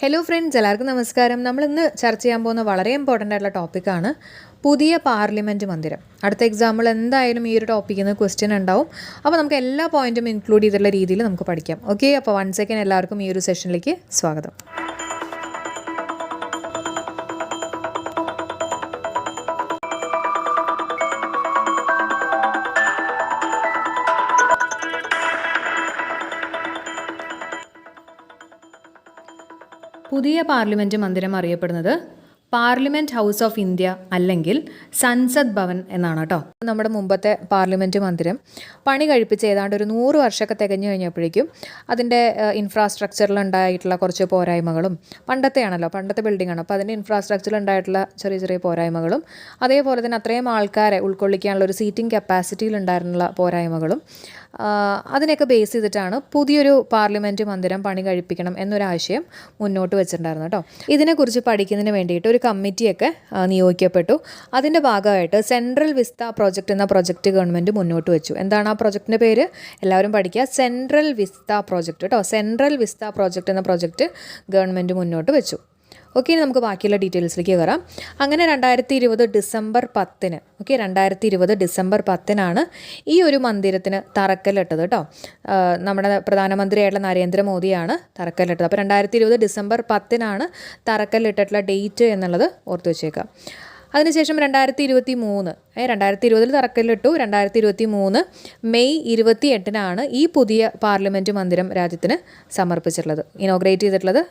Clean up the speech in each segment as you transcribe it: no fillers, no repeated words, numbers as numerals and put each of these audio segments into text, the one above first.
Hello friends, എല്ലാവർക്കും നമസ്കാരം. നമ്മളിന്ന് ചർച്ച ചെയ്യാൻ പോകുന്ന വളരെ ഇമ്പോർട്ടൻ്റ് ആയിട്ടുള്ള ടോപ്പിക്കാണ് പുതിയ പാർലമെൻറ്റ് മന്ദിരം. അടുത്ത എക്സാമ്പിൾ എന്തായാലും ഈ ഒരു ടോപ്പിക്കിൽ നിന്ന് ക്വസ്റ്റ്യൻ ഉണ്ടാവും. അപ്പോൾ നമുക്ക് എല്ലാ പോയിൻറ്റും ഇൻക്ലൂഡ് ചെയ്തിട്ടുള്ള രീതിയിൽ നമുക്ക് പഠിക്കാം. ഓക്കെ, അപ്പോൾ 1 സെക്കൻഡ് എല്ലാവർക്കും ഈ ഒരു സെഷനിലേക്ക് സ്വാഗതം. പുതിയ പാർലമെൻറ്റ് മന്ദിരം അറിയപ്പെടുന്നത് പാർലമെൻറ്റ് ഹൗസ് ഓഫ് ഇന്ത്യ അല്ലെങ്കിൽ സൻസദ് ഭവൻ എന്നാണ് കേട്ടോ. നമ്മുടെ മുമ്പത്തെ പാർലമെൻറ്റ് മന്ദിരം പണി കഴിപ്പിച്ച് ഏതാണ്ട് ഒരു 100 വർഷമൊക്കെ തികഞ്ഞു കഴിഞ്ഞപ്പോഴേക്കും അതിൻ്റെ ഇൻഫ്രാസ്ട്രക്ചറിലുണ്ടായിട്ടുള്ള കുറച്ച് പോരായ്മകളും, പണ്ടത്തെ ബിൽഡിങ്ങാണ്, അപ്പോൾ അതിൻ്റെ ഇൻഫ്രാസ്ട്രക്ചറിലുണ്ടായിട്ടുള്ള ചെറിയ ചെറിയ പോരായ്മകളും, അതേപോലെ തന്നെ അത്രയും ആൾക്കാരെ ഉൾക്കൊള്ളിക്കാനുള്ള ഒരു സീറ്റിംഗ് കപ്പാസിറ്റിയിലുണ്ടായിരുന്നുള്ള പോരായ്മകളും, അതിനെയൊക്കെ ബേസ് ചെയ്തിട്ടാണ് പുതിയൊരു പാർലമെൻറ്റ് മന്ദിരം പണി കഴിപ്പിക്കണം എന്നൊരാശയം മുന്നോട്ട് വെച്ചിട്ടുണ്ടായിരുന്നു കേട്ടോ. ഇതിനെക്കുറിച്ച് പഠിക്കുന്നതിന് വേണ്ടിയിട്ട് ഒരു കമ്മിറ്റിയൊക്കെ നിയോഗിക്കപ്പെട്ടു. അതിൻ്റെ ഭാഗമായിട്ട് സെൻട്രൽ വിസ്ത പ്രോജക്റ്റ് എന്ന പ്രോജക്റ്റ് ഗവൺമെൻറ് മുന്നോട്ട് വെച്ചു. എന്താണ് ആ പ്രോജക്റ്റിൻ്റെ പേര്? എല്ലാവരും പഠിക്കുക, സെൻട്രൽ വിസ്ത പ്രോജക്റ്റ് കേട്ടോ. സെൻട്രൽ വിസ്ത പ്രോജക്റ്റ് എന്ന പ്രോജക്റ്റ് ഗവൺമെൻറ് മുന്നോട്ട് വെച്ചു. ഓക്കെ, ഇനി നമുക്ക് ബാക്കിയുള്ള ഡീറ്റെയിൽസിലേക്ക് കയറാം. അങ്ങനെ 2020 ഡിസംബർ 10-നാണ് ഈ ഒരു മന്ദിരത്തിന് തറക്കല്ലിട്ടത് കേട്ടോ. നമ്മുടെ പ്രധാനമന്ത്രിയായിട്ടുള്ള നരേന്ദ്രമോദിയാണ് തറക്കല്ലിട്ടത്. അപ്പോൾ 2020 ഡിസംബർ 10-നാണ് തറക്കല്ലിട്ടിട്ടുള്ള ഡേറ്റ് എന്നുള്ളത് ഓർത്ത് വെച്ചേക്കാം. അതിനുശേഷം 2020 തറക്കല്ലിട്ടു. 2023 മെയ് 28-നാണ് ഈ പുതിയ പാർലമെൻറ്റ് മന്ദിരം രാജ്യത്തിന് സമർപ്പിച്ചിട്ടുള്ളത്. ഇനോഗ്രേറ്റ് ചെയ്തിട്ടുള്ളത്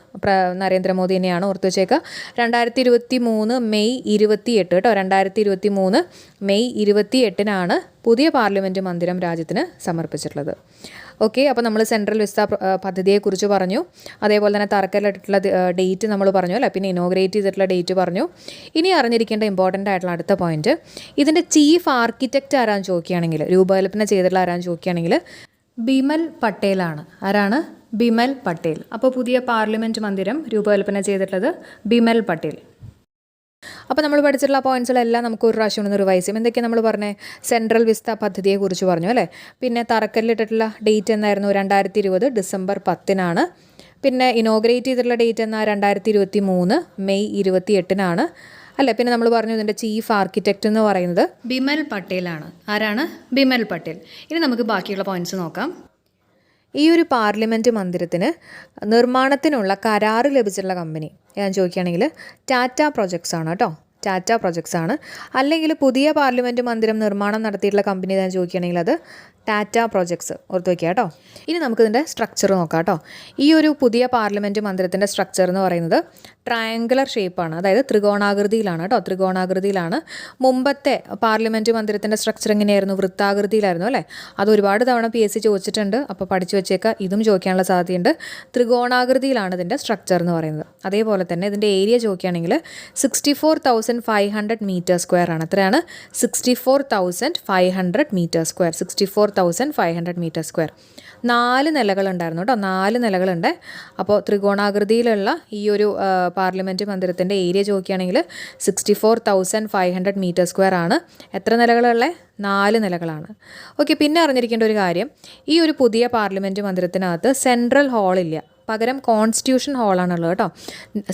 നരേന്ദ്രമോദി തന്നെയാണ്, ഓർത്ത് വെച്ചേക്കുക. 2023 മെയ് 28 കേട്ടോ. 2023 മെയ് 28-നാണ് പുതിയ പാർലമെൻറ്റ് മന്ദിരം രാജ്യത്തിന് സമർപ്പിച്ചിട്ടുള്ളത്. ഓക്കെ, അപ്പോൾ നമ്മൾ സെൻട്രൽ വിസ്ത പദ്ധതിയെക്കുറിച്ച് പറഞ്ഞു, അതേപോലെ തന്നെ തറക്കല്ലിട്ടിട്ടുള്ള ഡേറ്റ് നമ്മൾ പറഞ്ഞു അല്ലേ, പിന്നെ ഇനോഗ്രേറ്റ് ചെയ്തിട്ടുള്ള ഡേറ്റ് പറഞ്ഞു. ഇനി അറിഞ്ഞിരിക്കേണ്ട ഇമ്പോർട്ടൻ്റ് ആയിട്ടുള്ള അടുത്ത പോയിന്റ്, ഇതിൻ്റെ ചീഫ് ആർക്കിടെക്റ്റ് ആരാന്ന് ചോദിക്കുകയാണെങ്കിൽ, രൂപകൽപ്പന ചെയ്തിട്ടുള്ള ആരാന്ന് ചോദിക്കുകയാണെങ്കിൽ ബിമൽ പട്ടേലാണ്. ആരാണ്? ബിമൽ പട്ടേൽ. അപ്പോൾ പുതിയ പാർലമെൻറ്റ് മന്ദിരം രൂപകൽപ്പന ചെയ്തിട്ടുള്ളത് ബിമൽ പട്ടേൽ. അപ്പോൾ നമ്മൾ പഠിച്ചിട്ടുള്ള പോയിൻറ്റ്സുകളെല്ലാം നമുക്ക് ഒരു പ്രാവശ്യം ഒന്ന് റിവൈസ് ചെയ്യും. എന്തൊക്കെയാണ് നമ്മൾ പറഞ്ഞത്? സെൻട്രൽ വിസ്ത പദ്ധതിയെക്കുറിച്ച് പറഞ്ഞു അല്ലേ. പിന്നെ തറക്കല്ലിട്ടിട്ടുള്ള ഡേറ്റ് എന്നായിരുന്നു? 2020 ഡിസംബർ 10-നാണ്. പിന്നെ ഇനോഗ്രേറ്റ് ചെയ്തിട്ടുള്ള ഡേറ്റ് എന്നാൽ 2023 മെയ് 28-നാണ് അല്ലേ. പിന്നെ നമ്മൾ പറഞ്ഞു ഇതിൻ്റെ ചീഫ് ആർക്കിടെക്റ്റ് എന്ന് പറയുന്നത് ബിമൽ പട്ടേലാണ്. ആരാണ്? ബിമൽ പട്ടേൽ. ഇനി നമുക്ക് ബാക്കിയുള്ള പോയിൻറ്റ്സ് നോക്കാം. ഈ ഒരു പാർലമെൻറ്റ് മന്ദിരത്തിന് നിർമ്മാണത്തിനുള്ള കരാറ് ലഭിച്ചിട്ടുള്ള കമ്പനി ഞാൻ ചോദിക്കുകയാണെങ്കിൽ ടാറ്റ പ്രൊജക്ട്സ് ആണ് കേട്ടോ. ടാറ്റ പ്രൊജക്ട്സ് ആണ്. അല്ലെങ്കിൽ പുതിയ പാർലമെൻറ്റ് മന്ദിരം നിർമ്മാണം നടത്തിയിട്ടുള്ള കമ്പനി ഞാൻ ചോദിക്കുകയാണെങ്കിൽ അത് ടാറ്റ പ്രൊജക്ട്സ്, ഓർത്ത് വയ്ക്കുക കേട്ടോ. ഇനി നമുക്കിതിൻ്റെ സ്ട്രക്ചർ നോക്കാം കേട്ടോ. ഈ ഒരു പുതിയ പാർലമെൻറ്റ് മന്ദിരത്തിൻ്റെ സ്ട്രക്ചർ എന്ന് പറയുന്നത് ട്രയാങ്കുലർ ഷേപ്പാണ്, അതായത് ത്രികോണാകൃതിയിലാണ് കേട്ടോ. ത്രികോണാകൃതിയിലാണ്. മുമ്പത്തെ പാർലമെൻറ്റ് മന്ദിരത്തിൻ്റെ സ്ട്രക്ചർ എങ്ങനെയായിരുന്നു? വൃത്താകൃതിയിലായിരുന്നു അല്ലേ. അത് ഒരുപാട് തവണ PSC ചോദിച്ചിട്ടുണ്ട്, അപ്പോൾ പഠിച്ചു വെച്ചേക്കുക. ഇതും ചോദിക്കാനുള്ള സാധ്യതയുണ്ട്. ത്രികോണാകൃതിയിലാണ് ഇതിൻ്റെ സ്ട്രക്ചർ എന്ന് പറയുന്നത്. അതേപോലെ തന്നെ ഇതിൻ്റെ ഏരിയ ചോദിക്കുകയാണെങ്കിൽ 64,500 മീറ്റർ സ്ക്വയർ ആണ്. എത്രയാണ്? 64,500 മീറ്റർ സ്ക്വയർ. 64,500 metre square. 4 നിലകളുണ്ടായിരുന്നു കേട്ടോ. 4 നിലകളുണ്ട്. അപ്പോൾ ത്രികോണാകൃതിയിലുള്ള ഈ ഒരു പാർലമെൻറ്റ് മന്ദിരത്തിൻ്റെ ഏരിയ ചോദിക്കുകയാണെങ്കിൽ 64,500 മീറ്റർ സ്ക്വയർ ആണ്. എത്ര നിലകളുള്ള? 4 നിലകളാണ്. ഓക്കെ, പിന്നെ അറിഞ്ഞിരിക്കേണ്ട ഒരു കാര്യം, ഈ ഒരു പുതിയ പാർലമെൻറ്റ് മന്ദിരത്തിനകത്ത് സെൻട്രൽ ഹാളില്ല, പകരം കോൺസ്റ്റിറ്റ്യൂഷൻ ഹാളാണുള്ളത് കേട്ടോ.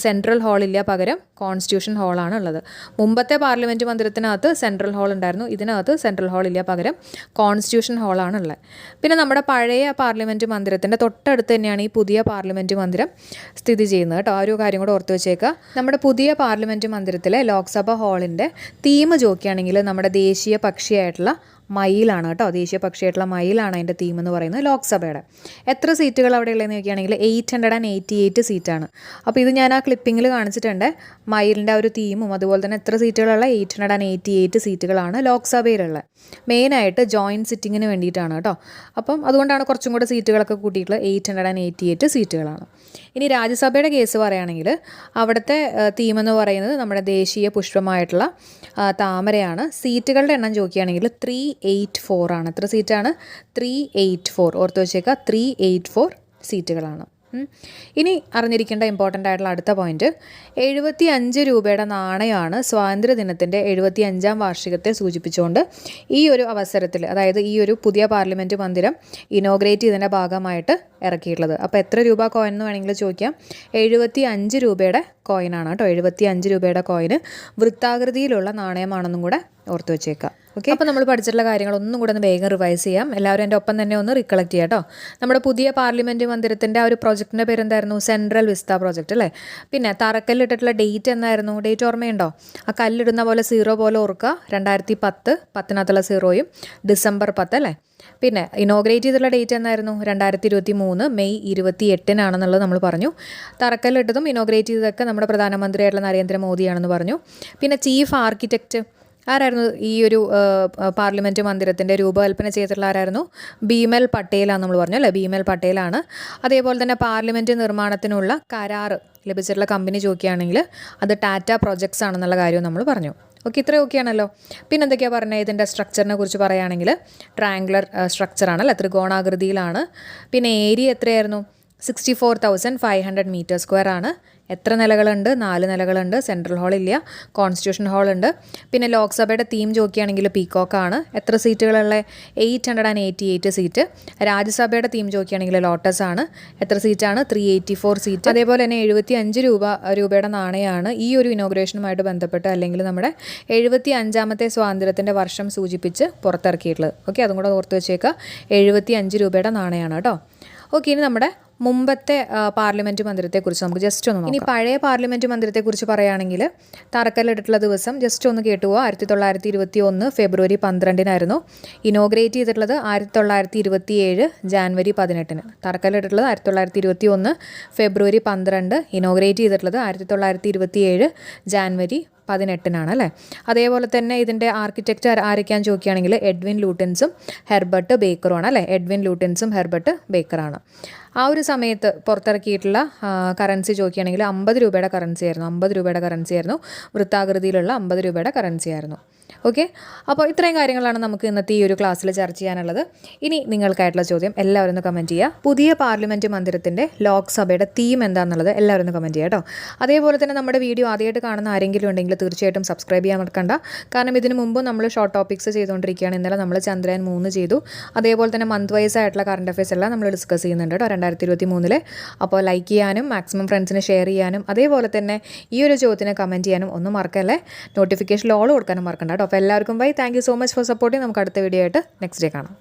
സെൻട്രൽ ഹാളില്ല, പകരം കോൺസ്റ്റിറ്റ്യൂഷൻ ഹാളാണ് ഉള്ളത്. മുമ്പത്തെ പാർലമെൻറ്റ് മന്ദിരത്തിനകത്ത് സെൻട്രൽ ഹാൾ ഉണ്ടായിരുന്നു, ഇതിനകത്ത് സെൻട്രൽ ഹാളില്ല, പകരം കോൺസ്റ്റിറ്റ്യൂഷൻ ഹാളാണ് ഉള്ളത്. പിന്നെ നമ്മുടെ പഴയ പാർലമെൻറ്റ് മന്ദിരത്തിൻ്റെ തൊട്ടടുത്ത് തന്നെയാണ് ഈ പുതിയ പാർലമെൻറ്റ് മന്ദിരം സ്ഥിതി ചെയ്യുന്നത് കേട്ടോ. ആ ഒരു കാര്യം കൂടെ ഓർത്ത് വെച്ചേക്കുക. നമ്മുടെ പുതിയ പാർലമെൻറ്റ് മന്ദിരത്തിലെ ലോക്സഭ ഹാളിൻ്റെ തീം ചോദിക്കുകയാണെങ്കിൽ നമ്മുടെ ദേശീയ പക്ഷിയായിട്ടുള്ള മയിലാണ് കേട്ടോ. ദേശീയ പക്ഷിയായിട്ടുള്ള മയിലാണ് അതിൻ്റെ തീം എന്ന് പറയുന്നത് ലോക്സഭയുടെ. എത്ര സീറ്റുകൾ അവിടെ ഉള്ളതെന്ന് ചോദിക്കുകയാണെങ്കിൽ 888 സീറ്റാണ്. അപ്പോൾ ഇത് ഞാൻ ആ ക്ലിപ്പിങ്ങിൽ കാണിച്ചിട്ടുണ്ട്. മയിലിൻ്റെ ആ ഒരു തീമും അതുപോലെ തന്നെ എത്ര സീറ്റുകളുള്ള 888 സീറ്റുകളാണ് ലോക്സഭയിലുള്ളത്. മെയിനായിട്ട് ജോയിൻറ്റ് സിറ്റിങ്ങിന് വേണ്ടിയിട്ടാണ് കേട്ടോ. അപ്പം അതുകൊണ്ടാണ് കുറച്ചും കൂടെ സീറ്റുകളൊക്കെ കൂട്ടിയിട്ടുള്ള 888 സീറ്റുകളാണ്. ഇനി രാജ്യസഭയുടെ കേസ് പറയുകയാണെങ്കിൽ അവിടുത്തെ തീം എന്ന് പറയുന്നത് നമ്മുടെ ദേശീയ പുഷ്പമായിട്ടുള്ള താമരയാണ്. സീറ്റുകളുടെ എണ്ണം ചോദിക്കുകയാണെങ്കിൽ 384 ആണ്. എത്ര സീറ്റാണ്? 384. ഓർത്ത് വെച്ചേക്കുക, 384 സീറ്റുകളാണ്. ഇനി അറിഞ്ഞിരിക്കേണ്ട ഇമ്പോർട്ടൻ്റ് ആയിട്ടുള്ള അടുത്ത പോയിന്റ്, 75 രൂപയുടെ നാണയമാണ് സ്വാതന്ത്ര്യദിനത്തിൻ്റെ 75-ാം വാർഷികത്തെ സൂചിപ്പിച്ചുകൊണ്ട് ഈ ഒരു അവസരത്തിൽ, അതായത് ഈ ഒരു പുതിയ പാർലമെൻറ്റ് മന്ദിരം ഇനോഗ്രേറ്റ് ചെയ്തതിൻ്റെ ഭാഗമായിട്ട് ഇറക്കിയിട്ടുള്ളത്. അപ്പോൾ എത്ര രൂപ കോയിൻ എന്ന് വേണമെങ്കിൽ ചോദിക്കാം. 75 രൂപയുടെ കോയിനാണ് കേട്ടോ. 75 രൂപയുടെ കോയിന് വൃത്താകൃതിയിലുള്ള നാണയമാണെന്നും കൂടെ ഓർത്ത് വെച്ചേക്കാം. ഓക്കെ, അപ്പോൾ നമ്മൾ പഠിച്ചിട്ടുള്ള കാര്യങ്ങൾ ഒന്നും കൂടെ ഒന്ന് വേഗം റിവൈസ് ചെയ്യാം. എല്ലാവരും എൻ്റെ ഒപ്പം തന്നെ ഒന്ന് റിക്കളക്ട് ചെയ്യാം കേട്ടോ. നമ്മുടെ പുതിയ പാർലമെൻറ്റ് മന്ദിരത്തിൻ്റെ ആ ഒരു പ്രോജക്റ്റിൻ്റെ പേരെന്തായിരുന്നു? സെൻട്രൽ വിസ്ത പ്രോജക്റ്റ് അല്ലേ. പിന്നെ തറക്കല്ലിട്ടിട്ടുള്ള ഡേറ്റ് എന്നായിരുന്നു? ഡേറ്റ് ഓർമ്മയുണ്ടോ? ആ കല്ലിടുന്ന പോലെ 0 പോലെ ഓർക്കുക. 2010 10-നകത്തുള്ള 0യും December 10 അല്ലേ. പിന്നെ ഇനോഗ്രേറ്റ് ചെയ്തിട്ടുള്ള ഡേറ്റ് എന്നായിരുന്നു? 2023 മെയ് 28 നമ്മൾ പറഞ്ഞു. തറക്കല്ലിട്ടതും ഇനോഗ്രേറ്റ് ചെയ്തതൊക്കെ നമ്മുടെ പ്രധാനമന്ത്രിയായിട്ടുള്ള നരേന്ദ്രമോദിയാണെന്ന് പറഞ്ഞു. പിന്നെ ചീഫ് ആർക്കിടെക്റ്റ് ആരായിരുന്നു? ഈ ഒരു പാർലമെൻറ്റ് മന്ദിരത്തിൻ്റെ രൂപകൽപ്പന ചെയ്തിട്ടുള്ള ആരായിരുന്നു? ബീമൽ പട്ടേലാന്ന് നമ്മൾ പറഞ്ഞു അല്ലേ. ബീമൽ പട്ടേലാണ്. അതേപോലെ തന്നെ പാർലമെൻറ്റ് നിർമ്മാണത്തിനുള്ള കരാറ് ലഭിച്ചിട്ടുള്ള കമ്പനി ചോദിക്കുകയാണെങ്കിൽ അത് ടാറ്റ പ്രൊജക്ട്സ് ആണെന്നുള്ള കാര്യവും നമ്മൾ പറഞ്ഞു. ഓക്കെ, ഇത്രയും ഓക്കെയാണല്ലോ. പിന്നെ എന്തൊക്കെയാണ് പറഞ്ഞത്? ഇതിൻ്റെ സ്ട്രക്ചറിനെ കുറിച്ച് പറയുകയാണെങ്കിൽ ട്രയാങ്കുലർ സ്ട്രക്ചറാണല്ലോ, ത്രികോണാകൃതിയിലാണ്. പിന്നെ ഏരിയ എത്രയായിരുന്നു? 64,500 മീറ്റർ സ്ക്വയർ ആണ്. എത്ര നിലകളുണ്ട്? 4 നിലകളുണ്ട്. Central ഹാളില്ല, constitution ഹാളുണ്ട്. പിന്നെ ലോക്സഭയുടെ തീം ചോദിക്കുകയാണെങ്കിൽ പീക്കോക്കാണ്. എത്ര സീറ്റുകളുള്ള? 888 സീറ്റ്. രാജ്യസഭയുടെ തീം ചോദിക്കുകയാണെങ്കിൽ ലോട്ടസ് ആണ്. എത്ര സീറ്റാണ്? 384 സീറ്റ്. അതേപോലെ തന്നെ 75 രൂപയുടെ നാണയമാണ് ഈ ഒരു ഇനോഗ്രേഷനുമായിട്ട് ബന്ധപ്പെട്ട്, അല്ലെങ്കിൽ നമ്മുടെ 75ാമത്തെ സ്വാതന്ത്ര്യത്തിൻ്റെ വർഷം സൂചിപ്പിച്ച് പുറത്തിറക്കിയിട്ടുള്ളത്. ഓക്കെ, അതും കൂടെ ഓർത്ത് വെച്ചേക്കുക. 75 രൂപയുടെ നാണയമാണ് കേട്ടോ. ഓക്കെ, ഇനി നമ്മുടെ മുമ്പത്തെ പാർലമെൻറ്റ് മന്ദിരത്തെക്കുറിച്ച് നമുക്ക് ജസ്റ്റ് ഒന്ന് നോക്കാം. ഇനി പഴയ പാർലമെൻറ്റ് മന്ദിരത്തെക്കുറിച്ച് പറയുകയാണെങ്കിൽ തറക്കല്ലിട്ടിട്ടുള്ള ദിവസം ജസ്റ്റ് ഒന്ന് കേട്ടുപോകുക. 1921 ഫെബ്രുവരി 12 ഇനോഗ്രേറ്റ് ചെയ്തിട്ടുള്ളത് 1927 ജാനുവരി 18. തറക്കല്ലിട്ടിട്ടുള്ളത് 1921 ഫെബ്രുവരി 12, ഇനോഗ്രേറ്റ് ചെയ്തിട്ടുള്ളത് 1927 ജാനുവരി 18 അല്ലേ. അതേപോലെ തന്നെ ഇതിൻ്റെ ആർക്കിടെക്റ്റ് ആരൊക്കെയാണെന്ന് ചോദിക്കുകയാണെങ്കിൽ എഡ്വിൻ ലൂട്ടൻസും ഹെർബർട്ട് ബേക്കറുമാണ് അല്ലേ. എഡ്വിൻ ലൂട്ടൻസും ഹെർബർട്ട് ബേക്കറാണ്. ആ ഒരു സമയത്ത് പുറത്തിറക്കിയിട്ടുള്ള കറൻസി ചോദിക്കുകയാണെങ്കിൽ 50 രൂപയുടെ കറൻസി ആയിരുന്നു. വൃത്താകൃതിയിലുള്ള 50 രൂപയുടെ കറൻസി ആയിരുന്നു. ഓക്കെ, അപ്പോൾ ഇത്രയും കാര്യങ്ങളാണ് നമുക്ക് ഇന്നത്തെ ഈ ഒരു ക്ലാസ്സിൽ ചർച്ച ചെയ്യാനുള്ളത്. ഇനി നിങ്ങൾക്കായിട്ടുള്ള ചോദ്യം എല്ലാവരും ഒന്ന് കമൻറ്റ് ചെയ്യുക. പുതിയ പാർലമെൻറ്റ് മന്ദിരത്തിൻ്റെ ലോക്സഭയുടെ തീം എന്താണെന്നുള്ളത് എല്ലാവരും ഒന്ന് കമൻറ്റ് ചെയ്യുക കേട്ടോ. അതേപോലെ തന്നെ നമ്മുടെ വീഡിയോ ആദ്യമായിട്ട് കാണുന്ന ആരെങ്കിലും ഉണ്ടെങ്കിൽ തീർച്ചയായിട്ടും സബ്സ്ക്രൈബ് ചെയ്യാൻ മറക്കണ്ട. കാരണം ഇതിന് മുമ്പ് നമ്മൾ ഷോർട്ട് ടോപ്പിക്സ് ചെയ്തുകൊണ്ടിരിക്കുകയാണ്. ഇന്നലെ നമ്മൾ ചന്ദ്രയാൻ 3 ചെയ്തു. അതേപോലെ തന്നെ മന്ത് വൈസ് ആയിട്ടുള്ള കറണ്ട് അഫയേഴ്സ് എല്ലാം നമ്മൾ ഡിസ്കസ് ചെയ്യുന്നുണ്ട് കേട്ടോ 2023. അപ്പോൾ ലൈക്ക് ചെയ്യാനും മാക്സിമം ഫ്രണ്ട്സിന് ഷെയർ ചെയ്യാനും അതേപോലെ തന്നെ ഈ ഒരു ചോദ്യത്തിന് കമൻറ്റ് ചെയ്യാനും ഒന്നും മറക്കല്ലേ. നോട്ടിഫിക്കേഷൻ ഓൾ കൊടുക്കാനും മറക്കണ്ട കേട്ടോ. അപ്പോൾ എല്ലാവർക്കും bye. Thank you so much for supporting. നമുക്ക് അടുത്ത വീഡിയോ ആയിട്ട് നെക്സ്റ്റ് ഡേ കാണാം.